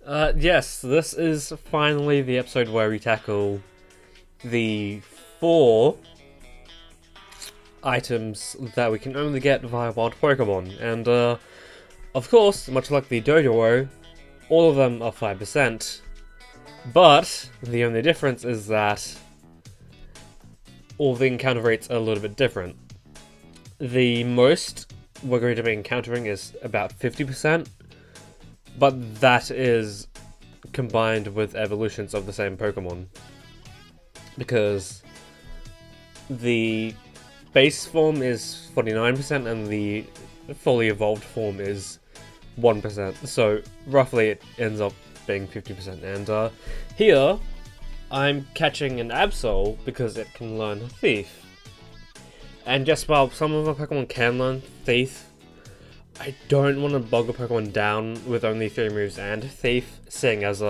Yes, this is finally the episode where we tackle the 4 items that we can only get via wild Pokemon. And, of course, much like the Doduo, all of them are 5%. But the only difference is that all the encounter rates are a little bit different. The most we're going to be encountering is about 50%. But that is combined with evolutions of the same Pokemon. Because the base form is 49% and the fully evolved form is 1%. So roughly it ends up being 50%. And here I'm catching an Absol because it can learn Thief. And just while some of my Pokemon can learn Thief, I don't want to bog a Pokemon down with only 3 moves and Thief, seeing as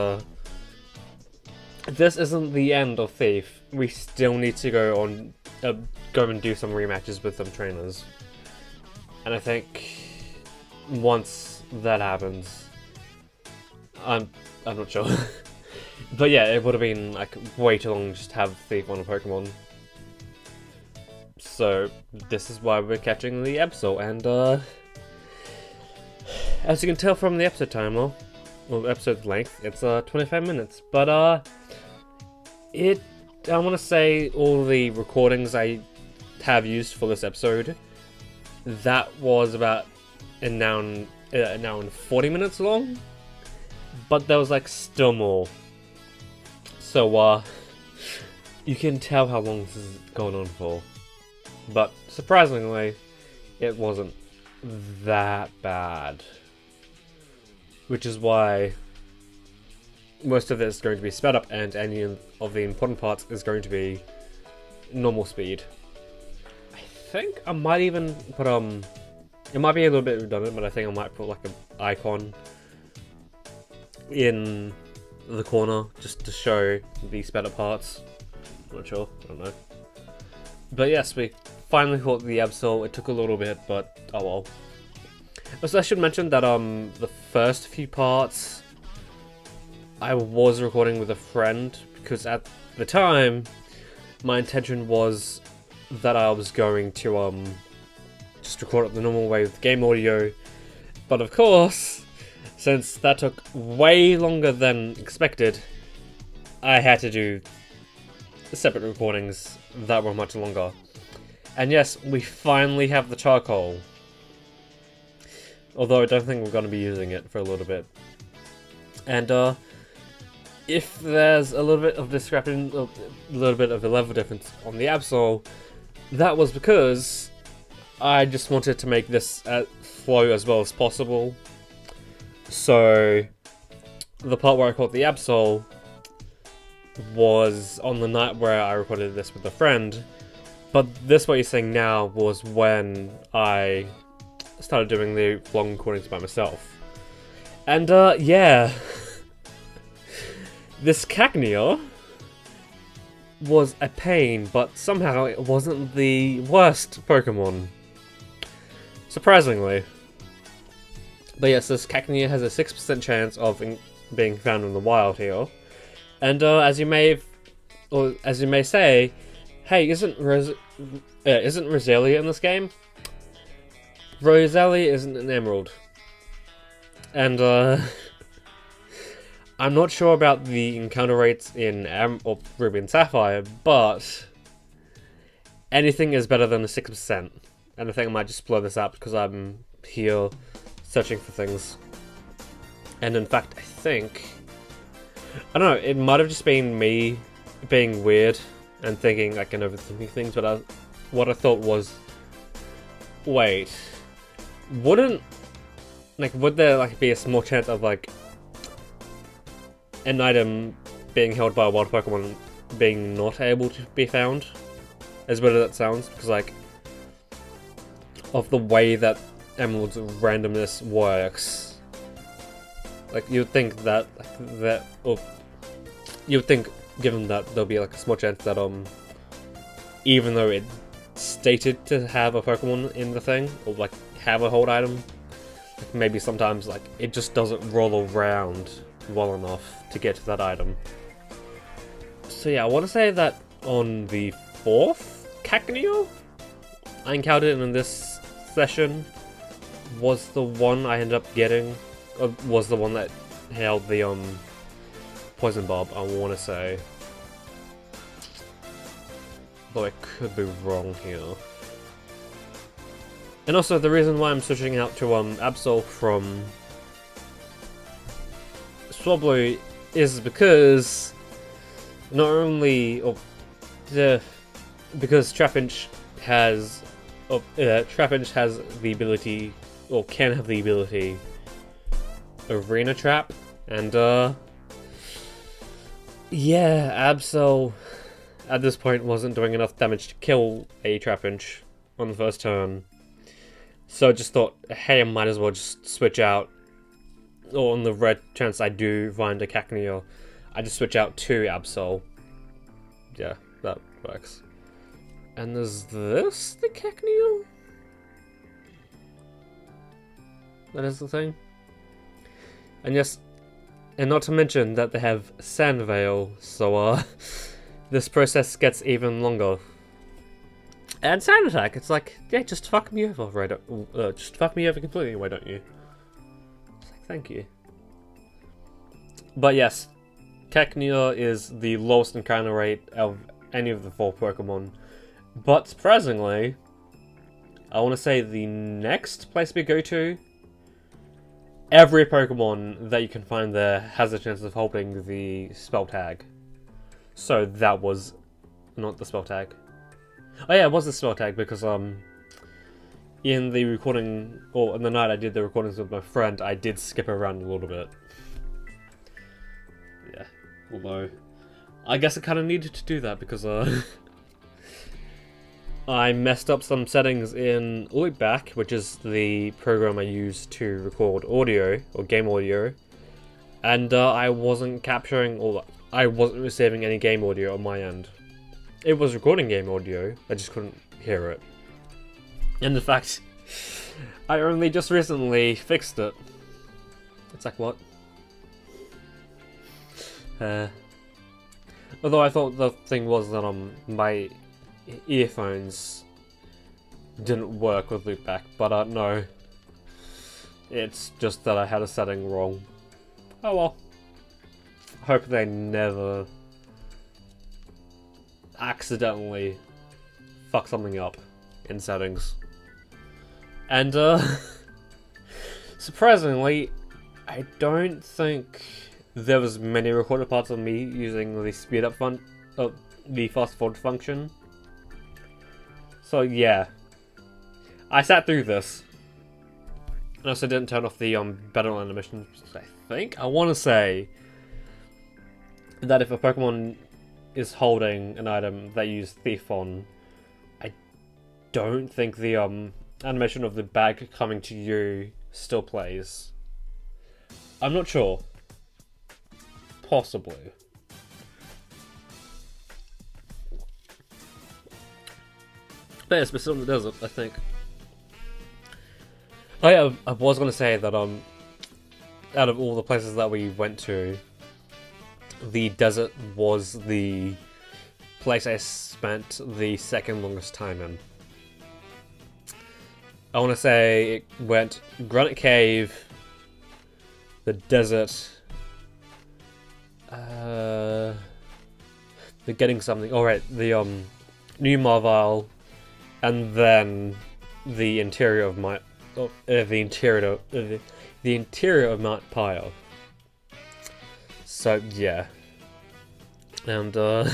this isn't the end of Thief. We still need to go and do some rematches with some trainers. And I think once that happens, I'm not sure. But yeah, it would have been like way too long just to have Thief on a Pokemon. So this is why we're catching the Absol, and as you can tell from the episode timer, or episode length, it's 25 minutes. But I want to say all the recordings I have used for this episode, that was about an hour and 40 minutes long. But there was like still more. So you can tell how long this is going on for. But surprisingly, it wasn't that bad. Which is why most of it is going to be sped up, and any of the important parts is going to be normal speed. I think I might even put it might be a little bit redundant, but I think I might put like an icon in the corner just to show the sped up parts. I'm not sure, I don't know. But yes, we finally caught the Absol. It took a little bit, but oh well. So I should mention that the first few parts I was recording with a friend, because at the time my intention was that I was going to just record it the normal way with game audio, but of course, since that took way longer than expected, I had to do separate recordings that were much longer. And yes, we finally have the charcoal. Although I don't think we're going to be using it for a little bit. And if there's a little bit of discrepancy, a little bit of a level difference on the Absol, that was because I just wanted to make this flow as well as possible. So the part where I caught the Absol was on the night where I recorded this with a friend. But this, what you're seeing now, was when I started doing the long recordings by myself. And yeah, this Cacnea was a pain, but somehow it wasn't the worst Pokemon, surprisingly. But yes, this Cacnea has a 6% chance of being found in the wild here. And as you may say, hey, isn't Roselia in this game? Roselia isn't an emerald. And I'm not sure about the encounter rates in Ruby and Sapphire, but anything is better than a 6%. And I think I might just blow this up because I'm here searching for things. And in fact, I don't know, it might have just been me being weird and thinking I can overthink things, but what I thought was, wait, would there be a small chance of an item being held by a wild Pokemon being not able to be found? As weird as that sounds, because of the way that Emerald's randomness works. You'd think that you'd think, given that there'll be a small chance that even though it stated to have a Pokemon in the thing, or have a hold item, maybe sometimes it just doesn't roll around well enough to get to that item. So yeah, I want to say that on the 4th Cacneo I encountered in this session was the one I ended up getting, was the one that held the poison barb, I want to say. Though I could be wrong here. And also the reason why I'm switching out to Absol from Swablu is because not only because Trapinch has the ability, or can have the ability, Arena Trap, and yeah, Absol at this point wasn't doing enough damage to kill a Trapinch on the first turn. So I just thought, hey, I might as well just switch out, or on the red chance I do find a Cacneo, I just switch out to Absol. Yeah, that works. And is this the Cacneo? That is the thing. And yes, and not to mention that they have Sand Veil, so this process gets even longer. And Sand Attack, it's like, yeah, just fuck me over, right? Just fuck me over completely, why don't you? It's like, thank you. But yes, Cacneo is the lowest encounter rate of any of the 4 Pokemon. But surprisingly, I want to say the next place we go to, every Pokemon that you can find there has a chance of holding the spell tag. So that was not the spell tag. Oh yeah, it was the spell tag because in the recording, or in the night I did the recordings with my friend, I did skip around a little bit. Yeah, although I guess I kind of needed to do that because I messed up some settings in Loopback, which is the program I use to record audio, or game audio, and I wasn't capturing, or I wasn't receiving any game audio on my end. It was recording game audio, I just couldn't hear it. And in fact, I only just recently fixed it. It's like, what? Although I thought the thing was that my earphones didn't work with Loopback, but no. It's just that I had a setting wrong. Oh well. Hope they never accidentally fuck something up in settings. And surprisingly, I don't think there was many recorded parts of me using the speed up the fast forward function. So yeah, I sat through this. And also didn't turn off the battle animation. I want to say that if a Pokemon is holding an item that you use Thief on, I don't think the animation of the bag coming to you still plays. I'm not sure. Possibly. But yes, we're still in the desert, I think. Oh yeah, I was going to say that out of all the places that we went to, the desert was the place I spent the second longest time in. I want to say it went Granite Cave, the desert, the Getting Something, alright, the New Marvile, and then the interior of the interior of Mount Pyre. So yeah, and I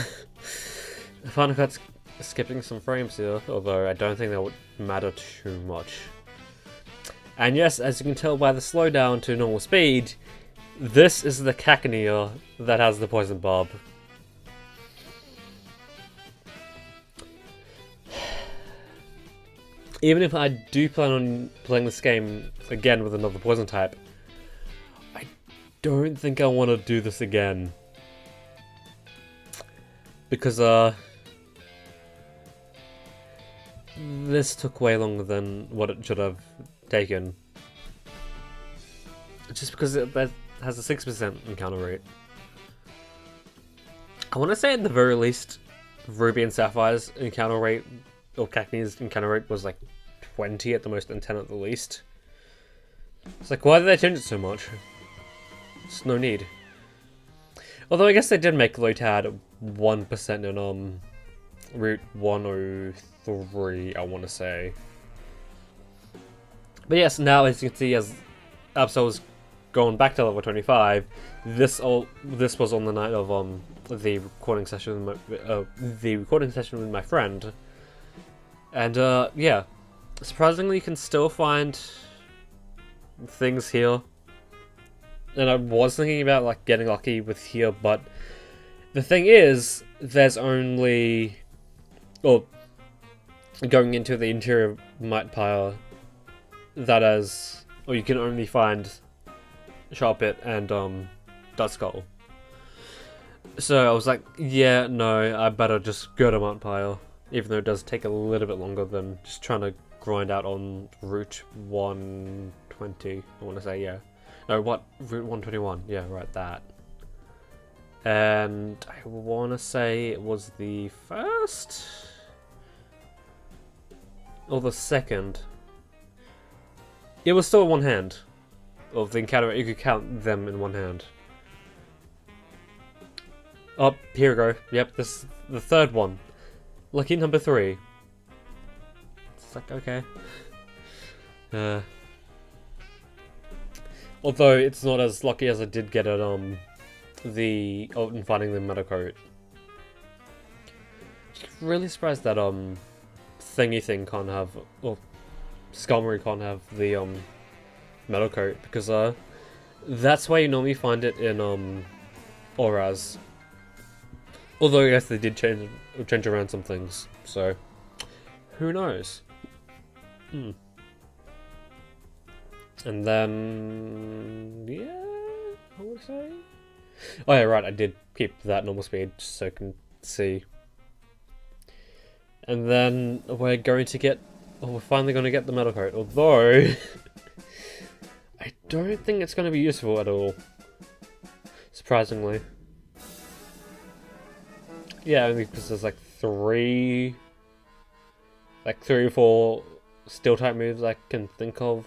found out skipping some frames here, although I don't think that would matter too much. And yes, as you can tell by the slowdown to normal speed, this is the Cacneo that has the poison barb. Even if I do plan on playing this game again with another poison type, I don't think I want to do this again. Because, this took way longer than what it should have taken. Just because has a 6% encounter rate. I want to say at the very least, Ruby and Sapphire's encounter rate, or Cacnea's encounter rate was like 20 at the most and 10 at the least. It's like, why did they change it so much? There's no need. Although I guess they did make Lotad 1% in Route 103, I want to say. But yes, now as you can see, as Absol's going back to level 25, this was on the night of the recording session with my friend, and yeah, surprisingly, you can still find things here. And I was thinking about like getting lucky with here, but the thing is, there's only, or going into the interior Might Pyre, that is, or you can only find Sharpit and Dust Skull. So I was like, yeah, no, I better just go to Mount Pyre, even though it does take a little bit longer than just trying to grind out on Route 120. I want to say, yeah. No, what? Route 121. Yeah, right, that. And I want to say it was the first or the second. It was still in one hand of the encounter. You could count them in one hand. Oh, here we go. Yep, this is the third one. Lucky number 3. It's like, okay. Although it's not as lucky as I did get at in finding the Metacoat. Really surprised that thingy thing can't have, or Skullmarine can't have the Metacoat, because that's where you normally find it in Oraz. Although I guess they did change around some things, so who knows? And then, yeah, I would say. Oh yeah, right, I did keep that normal speed just so I can see. And then we're finally going to get the Metal Coat, although I don't think it's going to be useful at all, surprisingly. Yeah, only because there's like 3 or 4 steel type moves I can think of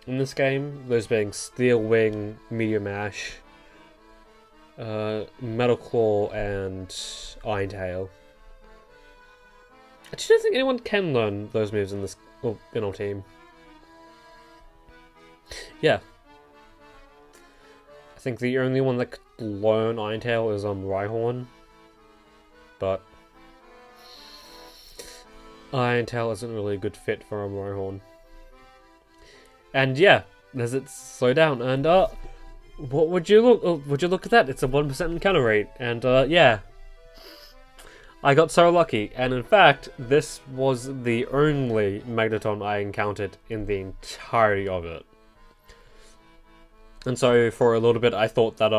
in this game. Those being Steel Wing, Meteor Mash, Metal Claw, and Iron Tail. I just don't think anyone can learn those moves in our team. Yeah. I think the only one that could learn Iron Tail is Rhyhorn. But Iron Tail isn't really a good fit for Rhyhorn. And yeah, does it slow down? And what would you look at that? It's a 1% encounter rate, and yeah, I got so lucky. And in fact, this was the only Magneton I encountered in the entirety of it. And so for a little bit, I thought that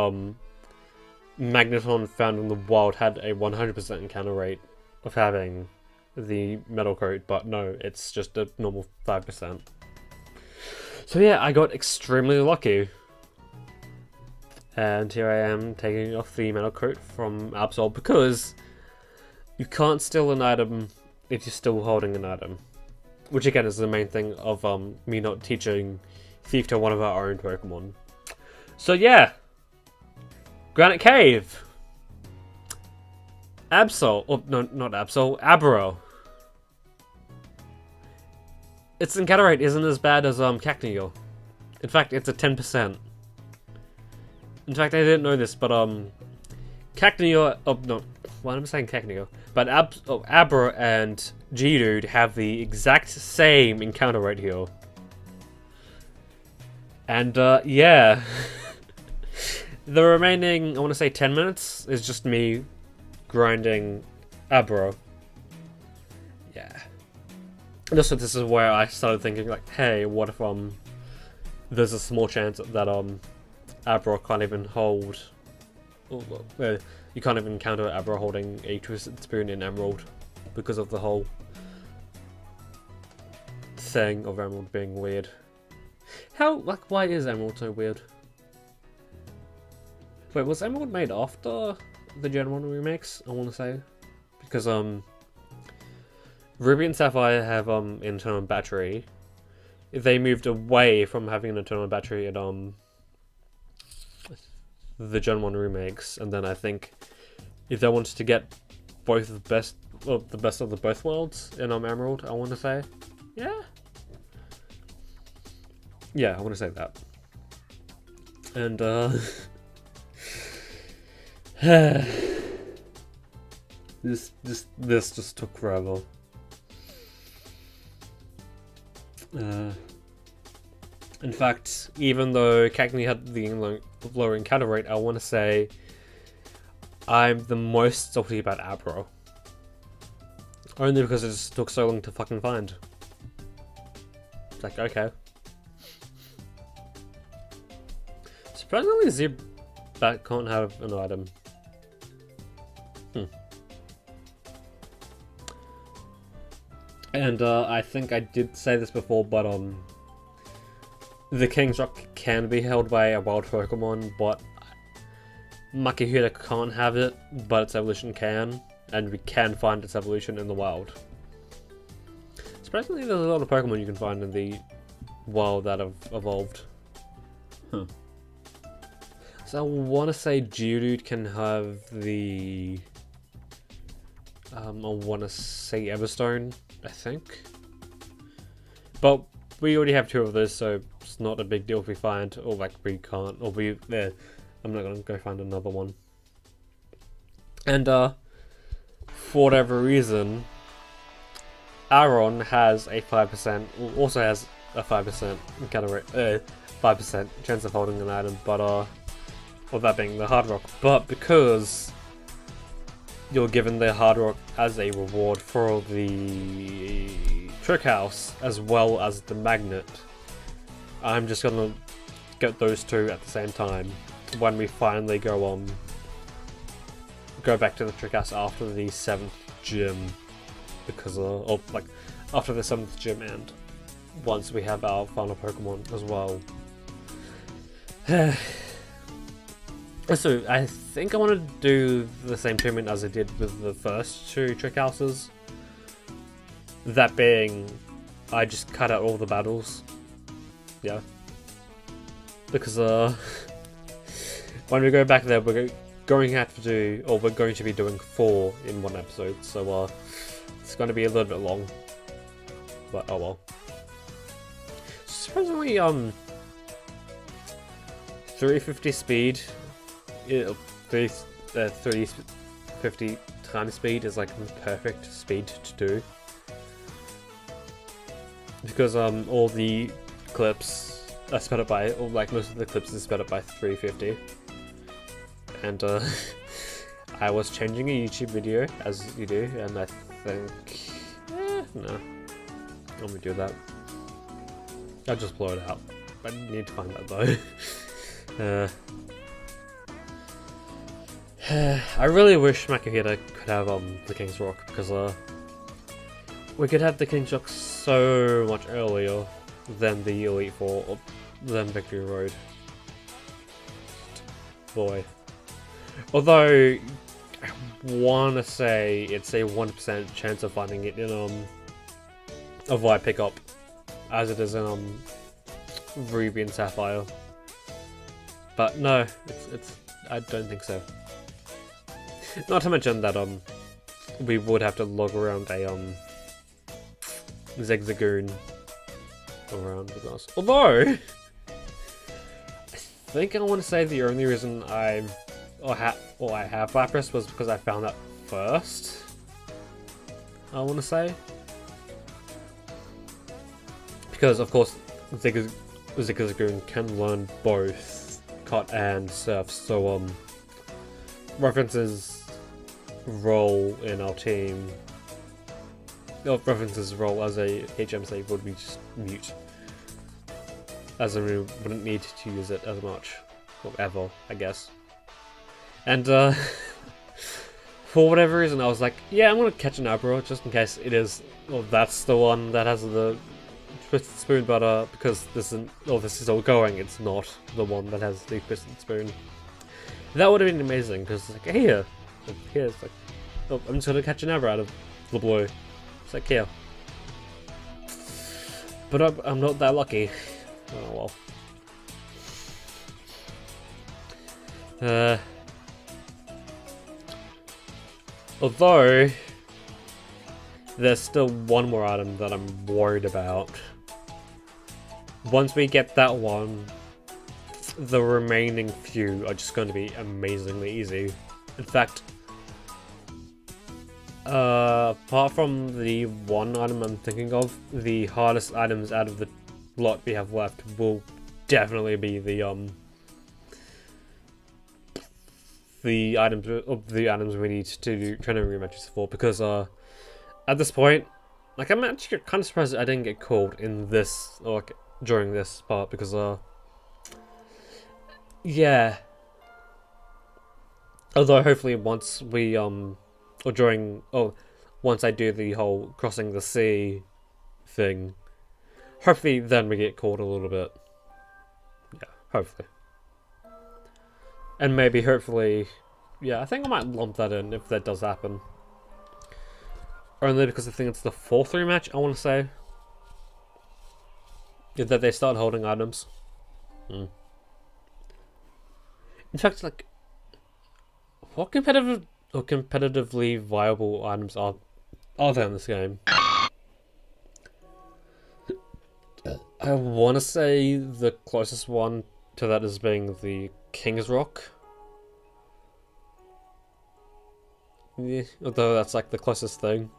Magneton found in the wild had a 100% encounter rate of having the Metal Coat, but no, it's just a normal 5%. So yeah, I got extremely lucky. And here I am taking off the Metal Coat from Absol, because you can't steal an item if you're still holding an item. Which again is the main thing of me not teaching Thief to one of our own Pokemon. So yeah, Granite Cave, Absol, or no, not Absol, Abra. Its encounter rate isn't as bad as Cacneo. In fact, it's a 10%. In fact, I didn't know this, but Cacneo, oh no, why am I saying Cacneo? But Abra and Geodude have the exact same encounter rate here. And yeah. The remaining, I want to say 10 minutes, is just me grinding Abra. Yeah. And also, this is where I started thinking, like, hey, what if there's a small chance that Abra can't even hold, you can't even encounter Abra holding a Twisted Spoon in Emerald because of the whole thing of Emerald being weird. Why is Emerald so weird? Wait, was Emerald made after the Gen 1 remakes, I want to say? Because, Ruby and Sapphire have, internal battery. They moved away from having an internal battery in, the Gen 1 remakes, and then I think if they wanted to get both of the best, well, the best of the both worlds in, Emerald, I want to say. Yeah? Yeah, I want to say that. And, this just took forever. In fact, even though Cagney had the lower encounter rate, I want to say I'm the most salty about Abra. Only because it just took so long to fucking find. It's like, okay. Surprisingly, Zubat can't have an item. And I think I did say this before, but the King's Rock can be held by a wild Pokemon, but Makihira can't have it, but its evolution can, and we can find its evolution in the wild. Surprisingly, there's a lot of Pokemon you can find in the wild that have evolved. Huh. So I want to say Geodude can have the... I want to say Everstone, I think. But we already have 2 of those, so it's not a big deal if we find, or like we can't, or we, there. I'm not going to go find another one. And for whatever reason, Aron has a 5%, also has a 5% encounter rate, 5% chance of holding an item, but well, that being the Hard Rock, but because you're given the Hard Rock as a reward for the Trick House as well as the Magnet, I'm just gonna get those 2 at the same time when we finally go back to the Trick House after the 7th gym, because or like after the 7th gym, and once we have our final Pokemon as well. So I think I want to do the same treatment as I did with the first 2 Trick Houses. That being, I just cut out all the battles. Yeah. Because when we go back there, we're going to have to do, or we're going to be doing 4 in one episode. So it's going to be a little bit long. But oh well. Surprisingly, 350 speed. 350 times speed is like the perfect speed to do, because all the clips are sped up by, or like most of the clips are sped up by 350, and I was changing a YouTube video as you do, and I think no, I'm gonna do that. I'll just blow it out. I need to find that though. I really wish Makihira could have the King's Rock, because we could have the King's Rock so much earlier than the Elite Four, or than Victory Road. Boy. Although, I want to say it's a 1% chance of finding it in a Vi pickup, as it is in Ruby and Sapphire. But no, it's I don't think so. Not to mention that we would have to log around a Zigzagoon around with us. Although I think I want to say the only reason I have Lapras was because I found that first. I want to say, because of course Zigzagoon can learn both Cut and Surf, so Reference's role in our team, Reference's role as a HM would be just mute, as in we wouldn't need to use it as much, or ever, I guess. And for whatever reason I was like, yeah, I'm gonna catch an Abra just in case it is, well, that's the one that has the Twisted Spoon, but because this is all going, it's not the one that has the Twisted Spoon. That would have been amazing, because like, here's like, oh, I'm just gonna catch an arrow out of the blue. It's like, here. But I'm not that lucky. Oh well. Although, there's still one more item that I'm worried about. Once we get that one, the remaining few are just going to be amazingly easy. In fact, apart from the one item I'm thinking of, the hardest items out of the lot we have left will definitely be the items we need to do training rematches for, because at this point, like, I'm actually kind of surprised I didn't get called in this, or like, during this part, because yeah. Although hopefully once we once I do the whole crossing the sea thing, hopefully then we get caught a little bit. Yeah, hopefully. And maybe, hopefully, yeah, I think I might lump that in if that does happen. Only because I think it's the 4th rematch, I want to say. Yeah, that they start holding items. In fact, like, what competitive or competitively viable items are there in this game? I want to say the closest one to that is being the King's Rock. Yeah, although that's like the closest thing.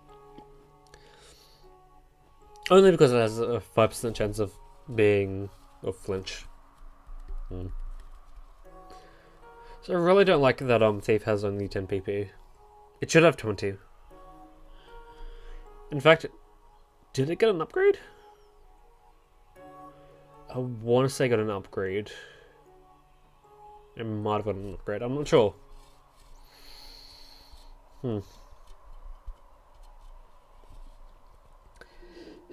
Only because it has a 5% chance of being a flinch. So I really don't like that Thief has only 10 PP. It should have 20. In fact, did it get an upgrade? I want to say it got an upgrade. It might have got an upgrade, I'm not sure.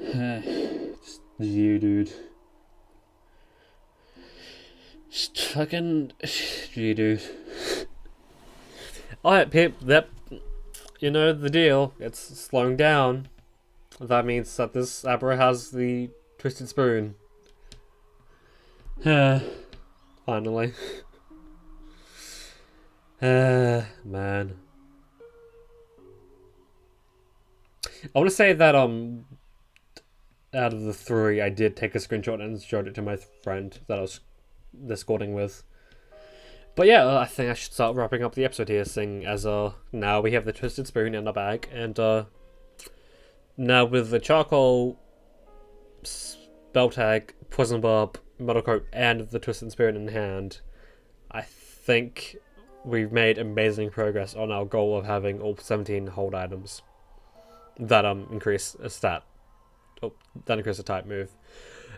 Just you, dude. Just fucking you, dude. Alright, Pip, you know the deal. It's slowing down. That means that this Abra has the Twisted Spoon. Finally. Man. I want to say that out of the 3, I did take a screenshot and showed it to my friend that I was escorting with. But yeah, I think I should start wrapping up the episode here, seeing as now we have the Twisted Spoon in our bag, and now with the charcoal, spell tag, poison barb, metal coat, and the Twisted Spoon in hand, I think we've made amazing progress on our goal of having all 17 hold items that increase a stat. Oh, that increase a type move.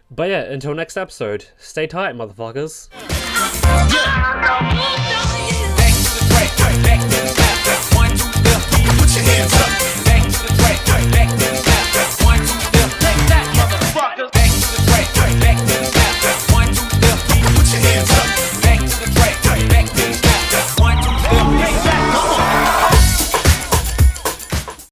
But yeah, until next episode, stay tight, motherfuckers. Back to the track, back to the 1, 2, 3, put your hands up. Back to the track, back to the